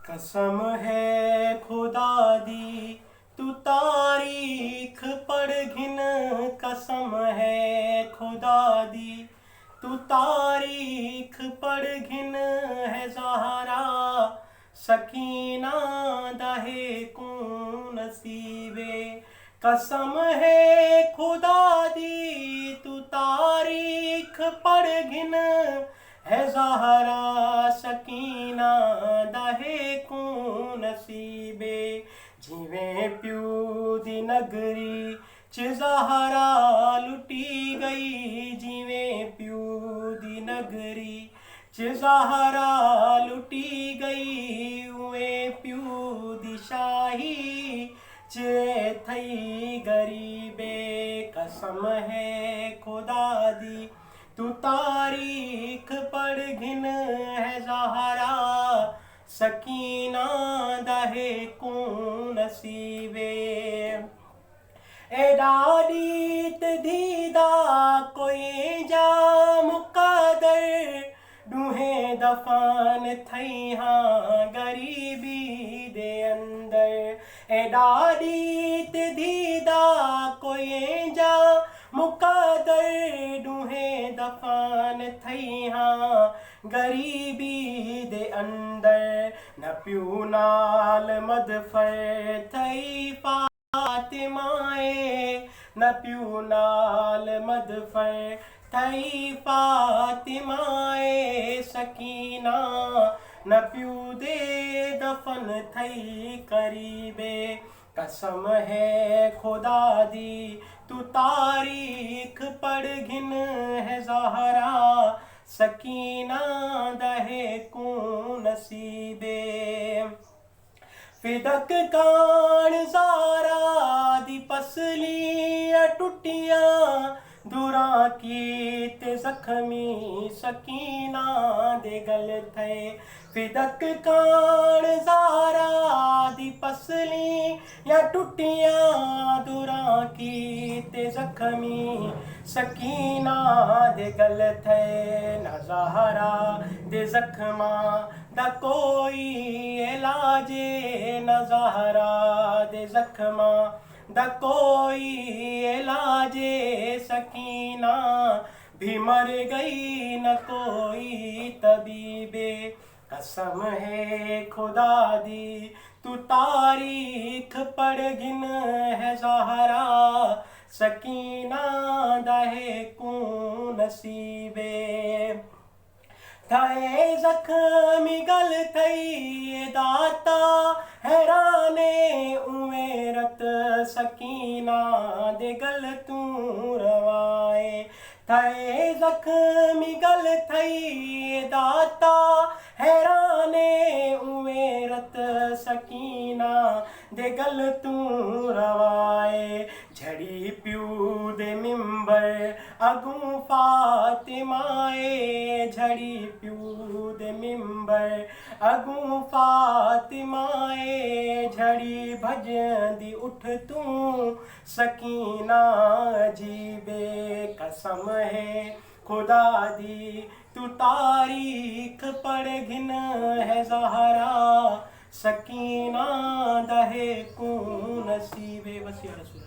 कसम है खुदा दी तू तारीख पढ़ घिन। कसम है खुदा दी तू तारीख पढ़ घिन। है ज़हरा सकीना दहे कून नसीबे। कसम है खुदा दी तू तारीख पढ़ घिन। है ज़हरा सकीना दहे कून नसीबे। जिवें प्यू दी नगरी च ज़हरा लुटी गई। जिवें प्यू दी नगरी च ज़हरा लुटी गई। उवें प्यू दी शाही च थई गरीबे। कसम है खुदा दी तू तारीख पढ़ घिन। है ज़हरा सकीना दहे कून नसीबे। एडाडीत दीदा कोई जा मुकदर। डूहे दफन थई हाँ गरीबी दे अंदर। एडाडीत दीदा कोई जा मुकदर। डूहे दफन थई हाँ गरीबी दे अंदर। न प्यू नाल मदफर थई फातिमाए। न प्यू नाल मदफर थई फातिमाए सकीना। न प्यू दे दफन थई करीबे। कसम है खुदा दी तू तारीख पढ़ घिन। है ज़हरा सकीना दहे कून नसीबे। फिदक कान ज़ारा दी पसलियां टुटियां। दुरां की ते जख्मी सकीना दे गल थे। फिदक कान ज़ारा दी पसलियां टुटियां। दुरां की ते जख्मी सकीना दे गल थे। न ज़हरा दे जख्मा दा कोई इलाजे। न ज़हरा दे जख्मा दा कोई इलाजे। सकीना भी मर गई न कोई तबीबे। कसम है खुदा दी तू तारीख पढ़ घिन। है ज़हरा सकीना दहे कून नसीबे। थाए जख्मी गल थई दाता हैराने। उमेरत सकीना दे गल तू रवाए। थाए जख्मी गल थई दाता हैराने। उमेरत सकीना दे गल तू रवाए। झड़ी प्यू दे मिंबर अगू फातिमाए। झड़ी प्यू दे मिंबर अगू फातिमाए। झड़ी भजंदी उठ तू सकीना जीबे। कसम है खुदा दी तू तारीख पढ़ घिन। है ज़हरा सकीना दहे कून नसीबे। बस या रसूल।